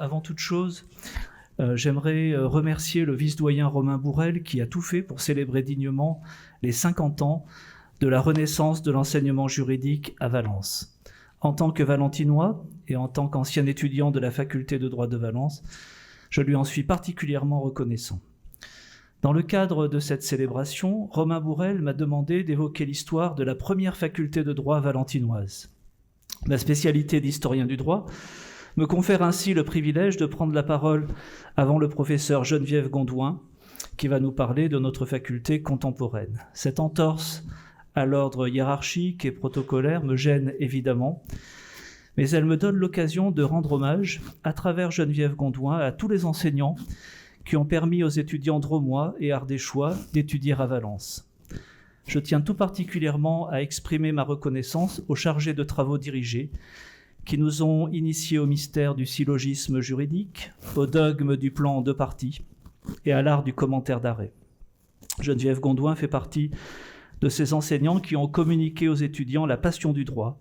Avant toute chose, j'aimerais remercier le vice-doyen Romain Bourrel qui a tout fait pour célébrer dignement les 50 ans de la renaissance de l'enseignement juridique à Valence. En tant que valentinois et en tant qu'ancien étudiant de la faculté de droit de Valence, je lui en suis particulièrement reconnaissant. Dans le cadre de cette célébration, Romain Bourrel m'a demandé d'évoquer l'histoire de la première faculté de droit valentinoise. Ma spécialité d'historien du droit me confère ainsi le privilège de prendre la parole avant le professeur Geneviève Gondouin, qui va nous parler de notre faculté contemporaine. Cette entorse à l'ordre hiérarchique et protocolaire me gêne évidemment, mais elle me donne l'occasion de rendre hommage, à travers Geneviève Gondouin, à tous les enseignants qui ont permis aux étudiants drômois et ardéchois d'étudier à Valence. Je tiens tout particulièrement à exprimer ma reconnaissance aux chargés de travaux dirigés qui nous ont initiés au mystère du syllogisme juridique, au dogme du plan en deux parties et à l'art du commentaire d'arrêt. Geneviève Gondouin fait partie de ces enseignants qui ont communiqué aux étudiants la passion du droit.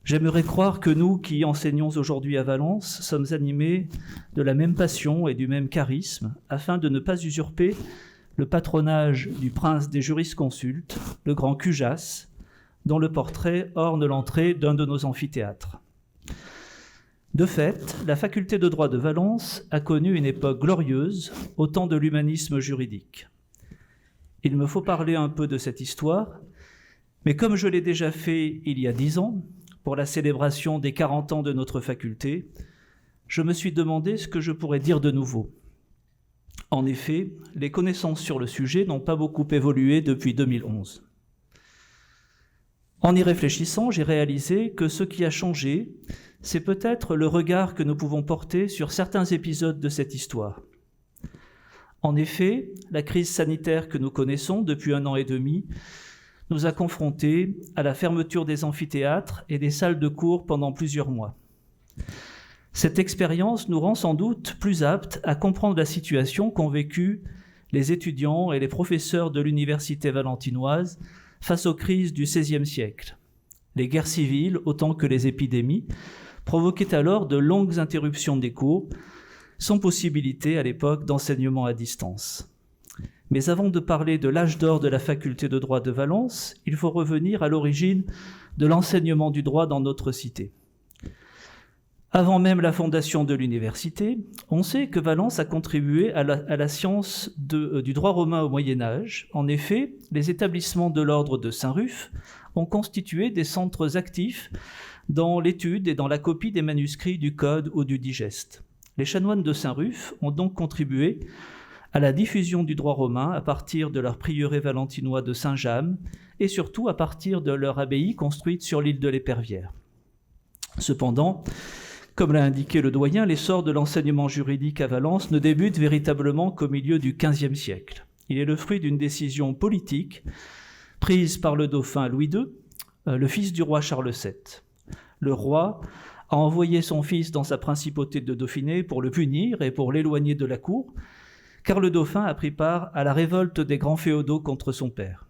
J'aimerais croire que nous, qui enseignons aujourd'hui à Valence, sommes animés de la même passion et du même charisme, afin de ne pas usurper le patronage du prince des jurisconsultes, le grand Cujas, dont le portrait orne l'entrée d'un de nos amphithéâtres. De fait, la faculté de droit de Valence a connu une époque glorieuse au temps de l'humanisme juridique. Il me faut parler un peu de cette histoire, mais comme je l'ai déjà fait il y a 10 ans, pour la célébration des 40 ans de notre faculté, je me suis demandé ce que je pourrais dire de nouveau. En effet, les connaissances sur le sujet n'ont pas beaucoup évolué depuis 2011. En y réfléchissant, j'ai réalisé que ce qui a changé, c'est peut-être le regard que nous pouvons porter sur certains épisodes de cette histoire. En effet, la crise sanitaire que nous connaissons depuis 1 an et demi nous a confrontés à la fermeture des amphithéâtres et des salles de cours pendant plusieurs mois. Cette expérience nous rend sans doute plus aptes à comprendre la situation qu'ont vécue les étudiants et les professeurs de l'université valentinoise face aux crises du XVIe siècle. Les guerres civiles, autant que les épidémies, provoquaient alors de longues interruptions des cours, sans possibilité à l'époque d'enseignement à distance. Mais avant de parler de l'âge d'or de la faculté de droit de Valence, il faut revenir à l'origine de l'enseignement du droit dans notre cité. Avant même la fondation de l'université, on sait que Valence a contribué à la science du droit romain au Moyen-Âge. En effet, les établissements de l'ordre de Saint-Ruf ont constitué des centres actifs dans l'étude et dans la copie des manuscrits du Code ou du Digeste. Les chanoines de Saint-Ruf ont donc contribué à la diffusion du droit romain à partir de leur prieuré valentinois de Saint-James et surtout à partir de leur abbaye construite sur l'île de l'Épervière. Cependant, comme l'a indiqué le doyen, l'essor de l'enseignement juridique à Valence ne débute véritablement qu'au milieu du XVe siècle. Il est le fruit d'une décision politique prise par le dauphin Louis II, le fils du roi Charles VII. Le roi a envoyé son fils dans sa principauté de Dauphiné pour le punir et pour l'éloigner de la cour, car le dauphin a pris part à la révolte des grands féodaux contre son père.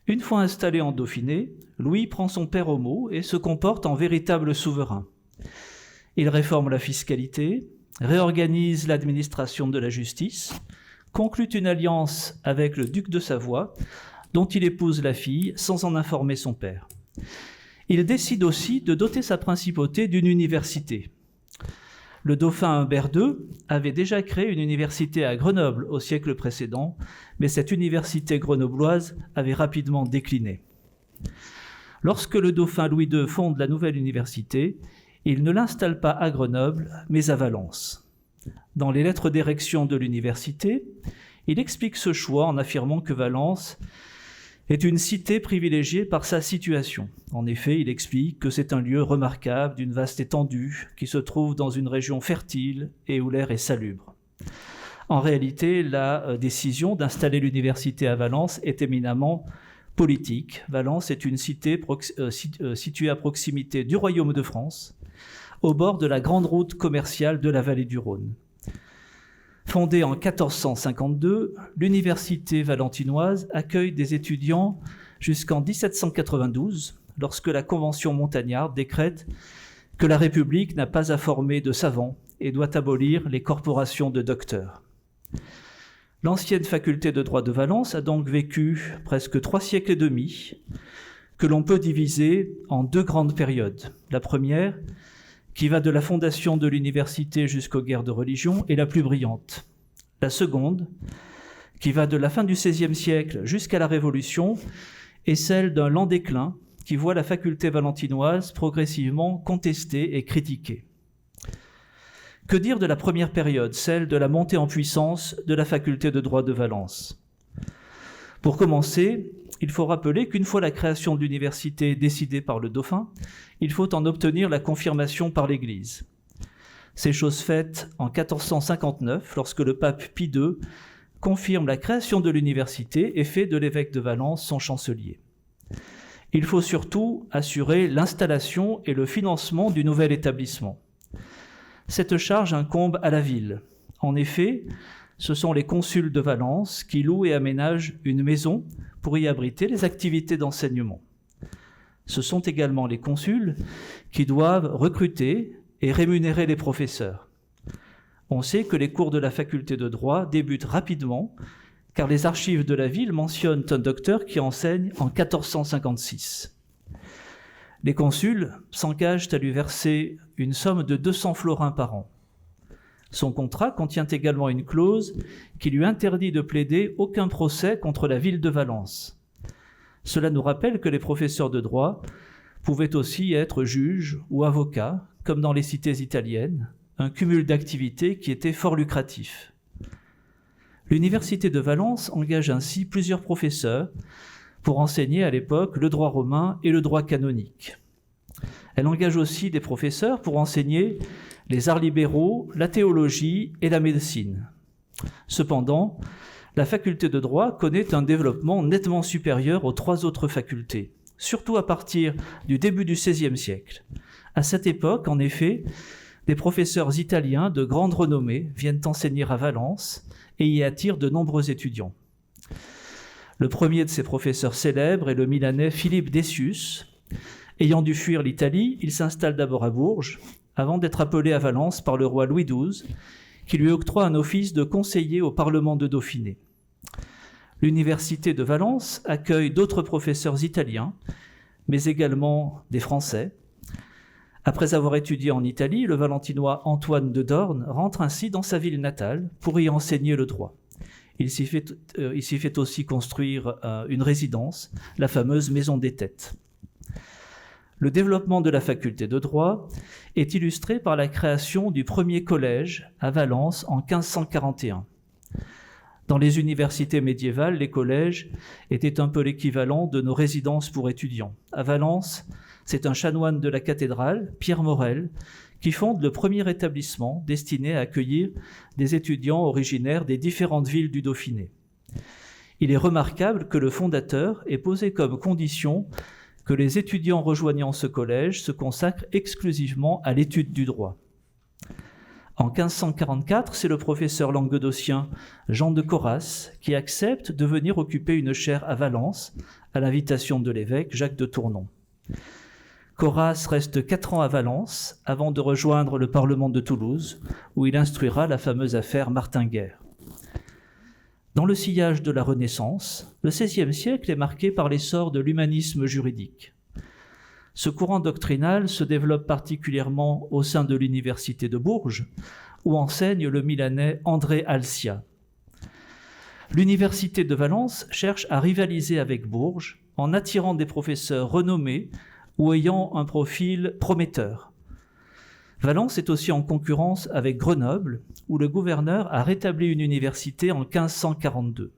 Une fois installé en Dauphiné, Louis prend son père au mot et se comporte en véritable souverain. Il réforme la fiscalité, réorganise l'administration de la justice, conclut une alliance avec le duc de Savoie, dont il épouse la fille sans en informer son père. Il décide aussi de doter sa principauté d'une université. Le dauphin Humbert II avait déjà créé une université à Grenoble au siècle précédent, mais cette université grenobloise avait rapidement décliné. Lorsque le dauphin Louis II fonde la nouvelle université, il ne l'installe pas à Grenoble, mais à Valence. Dans les lettres d'érection de l'université, il explique ce choix en affirmant que Valence est une cité privilégiée par sa situation. En effet, il explique que c'est un lieu remarquable d'une vaste étendue qui se trouve dans une région fertile et où l'air est salubre. En réalité, la décision d'installer l'université à Valence est éminemment politique. Valence est une cité située à proximité du Royaume de France, au bord de la grande route commerciale de la vallée du Rhône. Fondée en 1452, l'université valentinoise accueille des étudiants jusqu'en 1792, lorsque la Convention montagnarde décrète que la République n'a pas à former de savants et doit abolir les corporations de docteurs. L'ancienne faculté de droit de Valence a donc vécu presque 3 siècles et demi, que l'on peut diviser en 2 grandes périodes. La première, qui va de la fondation de l'université jusqu'aux guerres de religion, est la plus brillante. La seconde, qui va de la fin du XVIe siècle jusqu'à la Révolution, est celle d'un lent déclin qui voit la faculté valentinoise progressivement contestée et critiquée. Que dire de la première période, celle de la montée en puissance de la faculté de droit de Valence ? Pour commencer, il faut rappeler qu'une fois la création de l'université décidée par le dauphin, il faut en obtenir la confirmation par l'Église. C'est chose faite en 1459, lorsque le pape Pie II confirme la création de l'université et fait de l'évêque de Valence son chancelier. Il faut surtout assurer l'installation et le financement du nouvel établissement. Cette charge incombe à la ville. En effet, ce sont les consuls de Valence qui louent et aménagent une maison pour y abriter les activités d'enseignement. Ce sont également les consuls qui doivent recruter et rémunérer les professeurs. On sait que les cours de la faculté de droit débutent rapidement, car les archives de la ville mentionnent un docteur qui enseigne en 1456. Les consuls s'engagent à lui verser une somme de 200 florins par an. Son contrat contient également une clause qui lui interdit de plaider aucun procès contre la ville de Valence. Cela nous rappelle que les professeurs de droit pouvaient aussi être juges ou avocats, comme dans les cités italiennes, un cumul d'activités qui était fort lucratif. L'université de Valence engage ainsi plusieurs professeurs pour enseigner à l'époque le droit romain et le droit canonique. Elle engage aussi des professeurs pour enseigner les arts libéraux, la théologie et la médecine. Cependant, la faculté de droit connaît un développement nettement supérieur aux 3 autres facultés, surtout à partir du début du XVIe siècle. À cette époque, en effet, des professeurs italiens de grande renommée viennent enseigner à Valence et y attirent de nombreux étudiants. Le premier de ces professeurs célèbres est le Milanais Philippe Decius. Ayant dû fuir l'Italie, il s'installe d'abord à Bourges, avant d'être appelé à Valence par le roi Louis XII, qui lui octroie un office de conseiller au Parlement de Dauphiné. L'université de Valence accueille d'autres professeurs italiens, mais également des Français. Après avoir étudié en Italie, le valentinois Antoine de Dorn rentre ainsi dans sa ville natale pour y enseigner le droit. Il s'y fait aussi construire une résidence, la fameuse Maison des Têtes. Le développement de la faculté de droit est illustré par la création du premier collège à Valence en 1541. Dans les universités médiévales, les collèges étaient un peu l'équivalent de nos résidences pour étudiants. À Valence, c'est un chanoine de la cathédrale, Pierre Morel, qui fonde le premier établissement destiné à accueillir des étudiants originaires des différentes villes du Dauphiné. Il est remarquable que le fondateur ait posé comme condition que les étudiants rejoignant ce collège se consacrent exclusivement à l'étude du droit. En 1544, c'est le professeur languedocien Jean de Corras qui accepte de venir occuper une chaire à Valence, à l'invitation de l'évêque Jacques de Tournon. Corras reste 4 ans à Valence avant de rejoindre le Parlement de Toulouse, où il instruira la fameuse affaire Martinguer. Dans le sillage de la Renaissance, le XVIe siècle est marqué par l'essor de l'humanisme juridique. Ce courant doctrinal se développe particulièrement au sein de l'université de Bourges, où enseigne le Milanais André Alcia. L'université de Valence cherche à rivaliser avec Bourges en attirant des professeurs renommés ou ayant un profil prometteur. Valence est aussi en concurrence avec Grenoble, où le gouverneur a rétabli une université en 1542.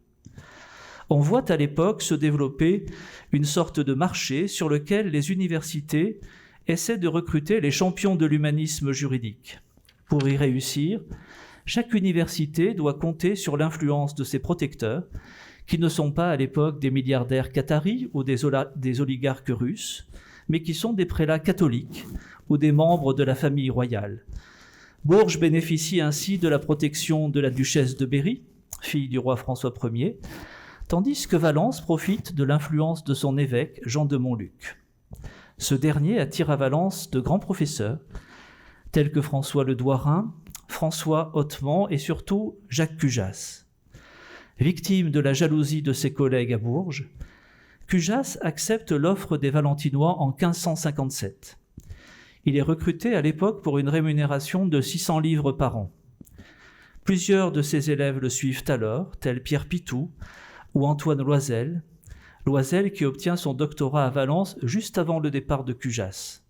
On voit à l'époque se développer une sorte de marché sur lequel les universités essaient de recruter les champions de l'humanisme juridique. Pour y réussir, chaque université doit compter sur l'influence de ses protecteurs, qui ne sont pas à l'époque des milliardaires qataris ou des oligarques russes, mais qui sont des prélats catholiques ou des membres de la famille royale. Bourges bénéficie ainsi de la protection de la duchesse de Berry, fille du roi François Ier, tandis que Valence profite de l'influence de son évêque Jean de Montluc. Ce dernier attire à Valence de grands professeurs, tels que François Le Douarin, François Hautement et surtout Jacques Cujas. Victime de la jalousie de ses collègues à Bourges, Cujas accepte l'offre des Valentinois en 1557. Il est recruté à l'époque pour une rémunération de 600 livres par an. Plusieurs de ses élèves le suivent alors, tels Pierre Pitou ou Antoine Loisel qui obtient son doctorat à Valence juste avant le départ de Cujas.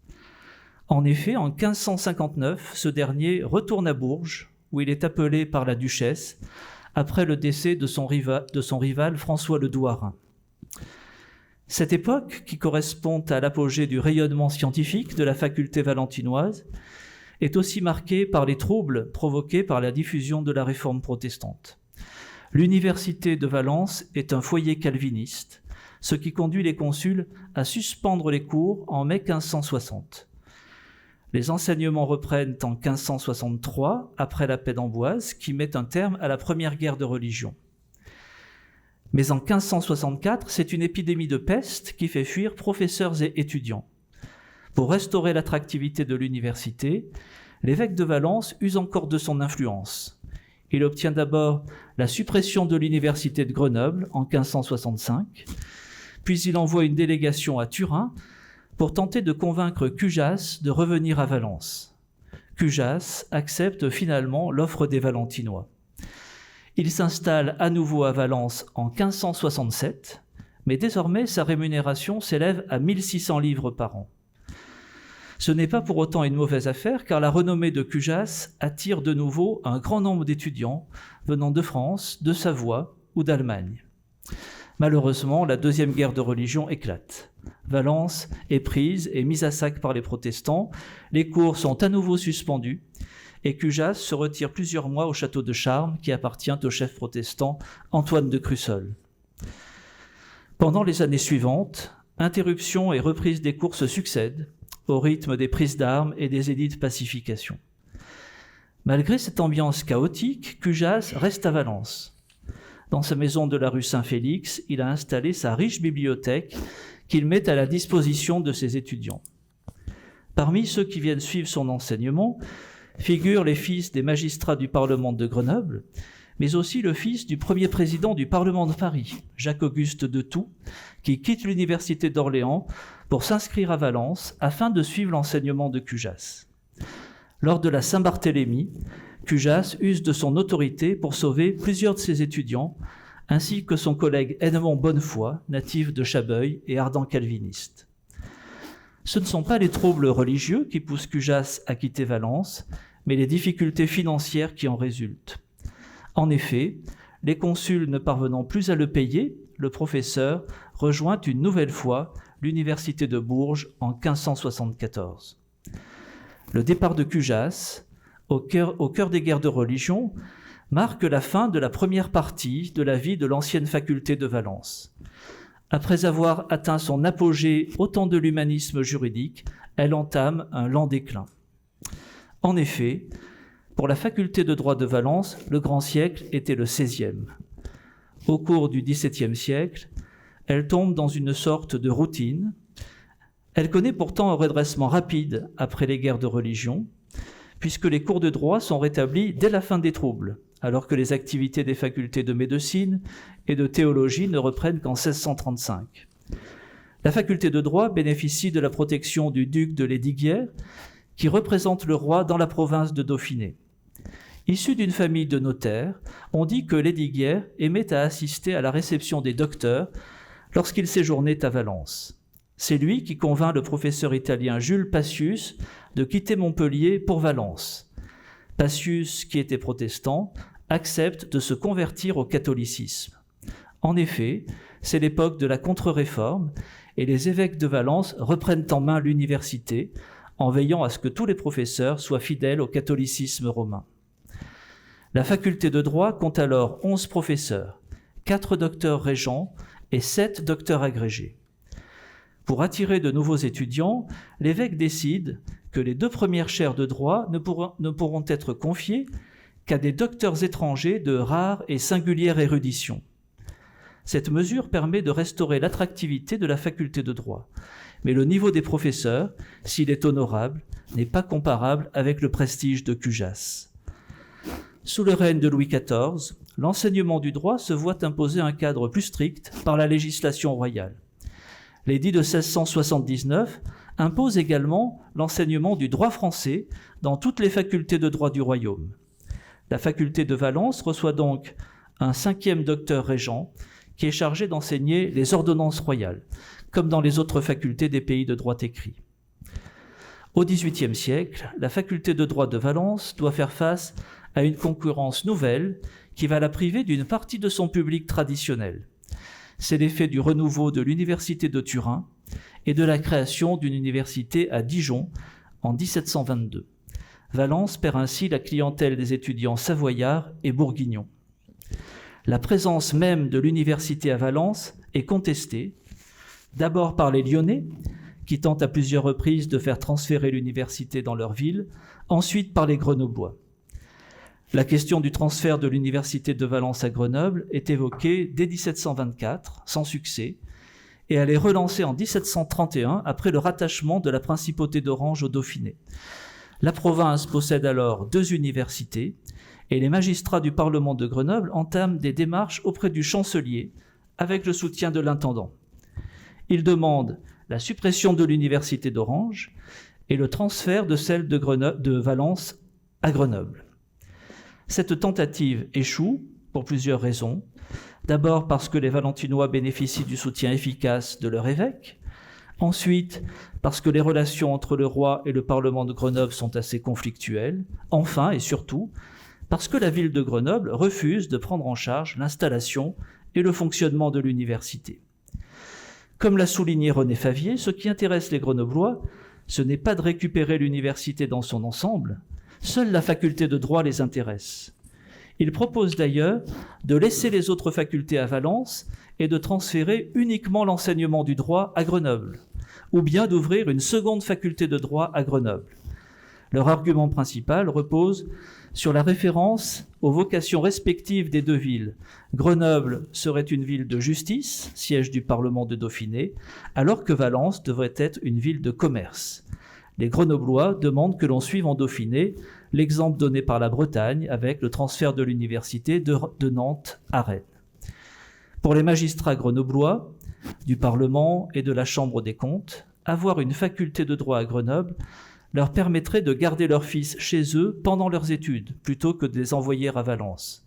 En effet, en 1559, ce dernier retourne à Bourges, où il est appelé par la duchesse, après le décès de son rival François le Douarin. Cette époque, qui correspond à l'apogée du rayonnement scientifique de la faculté valentinoise, est aussi marquée par les troubles provoqués par la diffusion de la réforme protestante. L'université de Valence est un foyer calviniste, ce qui conduit les consuls à suspendre les cours en mai 1560. Les enseignements reprennent en 1563, après la paix d'Amboise, qui met un terme à la première guerre de religion. Mais en 1564, c'est une épidémie de peste qui fait fuir professeurs et étudiants. Pour restaurer l'attractivité de l'université, l'évêque de Valence use encore de son influence. Il obtient d'abord la suppression de l'université de Grenoble en 1565, puis il envoie une délégation à Turin pour tenter de convaincre Cujas de revenir à Valence. Cujas accepte finalement l'offre des Valentinois. Il s'installe à nouveau à Valence en 1567, mais désormais sa rémunération s'élève à 1600 livres par an. Ce n'est pas pour autant une mauvaise affaire, car la renommée de Cujas attire de nouveau un grand nombre d'étudiants venant de France, de Savoie ou d'Allemagne. Malheureusement, la deuxième guerre de religion éclate. Valence est prise et mise à sac par les protestants, les cours sont à nouveau suspendus, et Cujas se retire plusieurs mois au château de Charmes, qui appartient au chef protestant Antoine de Crussol. Pendant les années suivantes, interruptions et reprises des cours se succèdent, au rythme des prises d'armes et des édits de pacification. Malgré cette ambiance chaotique, Cujas reste à Valence. Dans sa maison de la rue Saint-Félix, il a installé sa riche bibliothèque qu'il met à la disposition de ses étudiants. Parmi ceux qui viennent suivre son enseignement figurent les fils des magistrats du Parlement de Grenoble, mais aussi le fils du premier président du Parlement de Paris, Jacques-Auguste de Thou, qui quitte l'université d'Orléans pour s'inscrire à Valence afin de suivre l'enseignement de Cujas. Lors de la Saint-Barthélemy, Cujas use de son autorité pour sauver plusieurs de ses étudiants, ainsi que son collègue Edmond Bonnefoy, natif de Chabeuil et ardent calviniste. Ce ne sont pas les troubles religieux qui poussent Cujas à quitter Valence, mais les difficultés financières qui en résultent. En effet, les consuls ne parvenant plus à le payer, le professeur rejoint une nouvelle fois l'université de Bourges en 1574. Le départ de Cujas, au cœur des guerres de religion, marque la fin de la première partie de la vie de l'ancienne faculté de Valence. Après avoir atteint son apogée au temps de l'humanisme juridique, elle entame un lent déclin. En effet, pour la faculté de droit de Valence, le grand siècle était le XVIe. Au cours du XVIIe siècle, elle tombe dans une sorte de routine. Elle connaît pourtant un redressement rapide après les guerres de religion, puisque les cours de droit sont rétablis dès la fin des troubles, alors que les activités des facultés de médecine et de théologie ne reprennent qu'en 1635. La faculté de droit bénéficie de la protection du duc de Lesdiguières, qui représente le roi dans la province de Dauphiné. Issu d'une famille de notaires, on dit que Lesdiguières aimait à assister à la réception des docteurs lorsqu'il séjournait à Valence. C'est lui qui convainc le professeur italien Jules Pacius de quitter Montpellier pour Valence. Pacius, qui était protestant, accepte de se convertir au catholicisme. En effet, c'est l'époque de la contre-réforme et les évêques de Valence reprennent en main l'université en veillant à ce que tous les professeurs soient fidèles au catholicisme romain. La faculté de droit compte alors 11 professeurs, 4 docteurs régents et 7 docteurs agrégés. Pour attirer de nouveaux étudiants, l'évêque décide que les 2 premières chaires de droit ne pourront être confiées qu'à des docteurs étrangers de rare et singulière érudition. Cette mesure permet de restaurer l'attractivité de la faculté de droit. Mais le niveau des professeurs, s'il est honorable, n'est pas comparable avec le prestige de Cujas. Sous le règne de Louis XIV, l'enseignement du droit se voit imposer un cadre plus strict par la législation royale. L'édit de 1679 impose également l'enseignement du droit français dans toutes les facultés de droit du royaume. La faculté de Valence reçoit donc un 5e docteur régent qui est chargé d'enseigner les ordonnances royales, comme dans les autres facultés des pays de droit écrit. Au XVIIIe siècle, la faculté de droit de Valence doit faire face à une concurrence nouvelle qui va la priver d'une partie de son public traditionnel. C'est l'effet du renouveau de l'université de Turin et de la création d'une université à Dijon en 1722. Valence perd ainsi la clientèle des étudiants savoyards et bourguignons. La présence même de l'université à Valence est contestée, d'abord par les Lyonnais, qui tentent à plusieurs reprises de faire transférer l'université dans leur ville, ensuite par les Grenoblois. La question du transfert de l'université de Valence à Grenoble est évoquée dès 1724, sans succès, et elle est relancée en 1731 après le rattachement de la principauté d'Orange au Dauphiné. La province possède alors 2 universités, et les magistrats du Parlement de Grenoble entament des démarches auprès du chancelier avec le soutien de l'intendant. Ils demandent la suppression de l'université d'Orange et le transfert de celle de Valence à Grenoble. Cette tentative échoue pour plusieurs raisons. D'abord parce que les Valentinois bénéficient du soutien efficace de leur évêque. Ensuite, parce que les relations entre le roi et le Parlement de Grenoble sont assez conflictuelles. Enfin, et surtout, parce que la ville de Grenoble refuse de prendre en charge l'installation et le fonctionnement de l'université. Comme l'a souligné René Favier, ce qui intéresse les Grenoblois, ce n'est pas de récupérer l'université dans son ensemble, seule la faculté de droit les intéresse. Il propose d'ailleurs de laisser les autres facultés à Valence et de transférer uniquement l'enseignement du droit à Grenoble, ou bien d'ouvrir une seconde faculté de droit à Grenoble. Leur argument principal repose sur la référence aux vocations respectives des 2 villes. Grenoble serait une ville de justice, siège du Parlement de Dauphiné, alors que Valence devrait être une ville de commerce. Les Grenoblois demandent que l'on suive en Dauphiné l'exemple donné par la Bretagne avec le transfert de l'université de Nantes à Rennes. Pour les magistrats grenoblois, du Parlement et de la Chambre des comptes, avoir une faculté de droit à Grenoble leur permettrait de garder leurs fils chez eux pendant leurs études, plutôt que de les envoyer à Valence.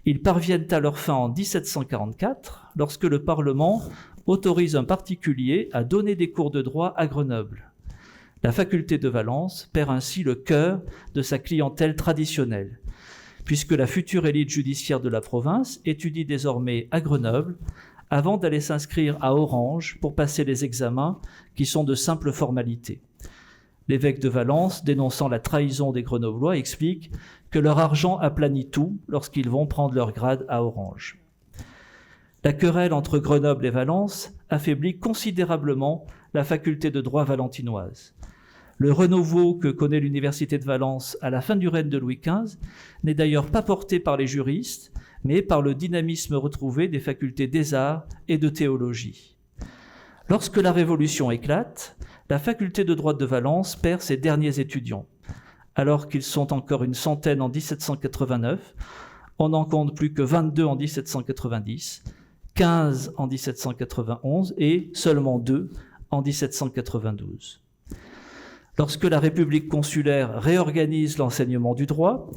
Ils parviennent à leur fin en 1744, lorsque le Parlement autorise un particulier à donner des cours de droit à Grenoble. La faculté de Valence perd ainsi le cœur de sa clientèle traditionnelle, puisque la future élite judiciaire de la province étudie désormais à Grenoble, avant d'aller s'inscrire à Orange pour passer les examens qui sont de simples formalités. L'évêque de Valence, dénonçant la trahison des Grenoblois, explique que leur argent aplanit tout lorsqu'ils vont prendre leur grade à Orange. La querelle entre Grenoble et Valence affaiblit considérablement la faculté de droit valentinoise. Le renouveau que connaît l'université de Valence à la fin du règne de Louis XV n'est d'ailleurs pas porté par les juristes, mais par le dynamisme retrouvé des facultés des arts et de théologie. Lorsque la Révolution éclate, la faculté de droit de Valence perd ses derniers étudiants. Alors qu'ils sont encore une centaine en 1789, on n'en compte plus que 22 en 1790, 15 en 1791 et seulement 2 en 1792. Lorsque la République consulaire réorganise l'enseignement du droit,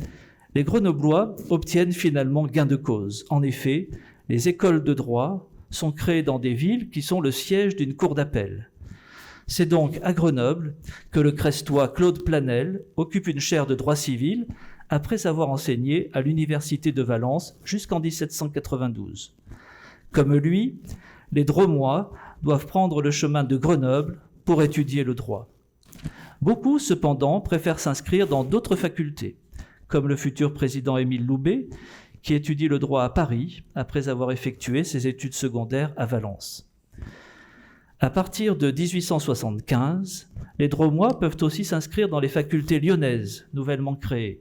les Grenoblois obtiennent finalement gain de cause. En effet, les écoles de droit sont créées dans des villes qui sont le siège d'une cour d'appel. C'est donc à Grenoble que le Crestois Claude Planel occupe une chaire de droit civil après avoir enseigné à l'université de Valence jusqu'en 1792. Comme lui, les Drômois doivent prendre le chemin de Grenoble pour étudier le droit. Beaucoup, cependant, préfèrent s'inscrire dans d'autres facultés, comme le futur président Émile Loubet, qui étudie le droit à Paris après avoir effectué ses études secondaires à Valence. À partir de 1875, les Drômois peuvent aussi s'inscrire dans les facultés lyonnaises, nouvellement créées.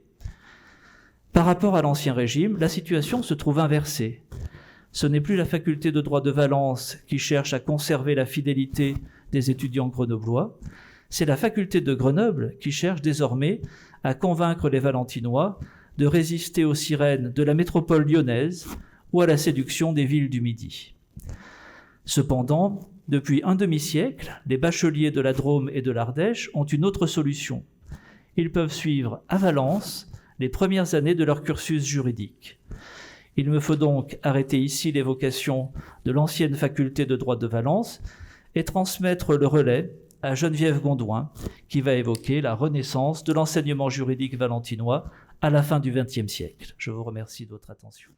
Par rapport à l'Ancien Régime, la situation se trouve inversée. Ce n'est plus la faculté de droit de Valence qui cherche à conserver la fidélité des étudiants grenoblois, c'est la faculté de Grenoble qui cherche désormais à convaincre les Valentinois de résister aux sirènes de la métropole lyonnaise ou à la séduction des villes du Midi. Cependant, depuis un demi-siècle, les bacheliers de la Drôme et de l'Ardèche ont une autre solution. Ils peuvent suivre à Valence les premières années de leur cursus juridique. Il me faut donc arrêter ici l'évocation de l'ancienne faculté de droit de Valence et transmettre le relais à Geneviève Gondouin, qui va évoquer la renaissance de l'enseignement juridique valentinois à la fin du XXe siècle. Je vous remercie de votre attention.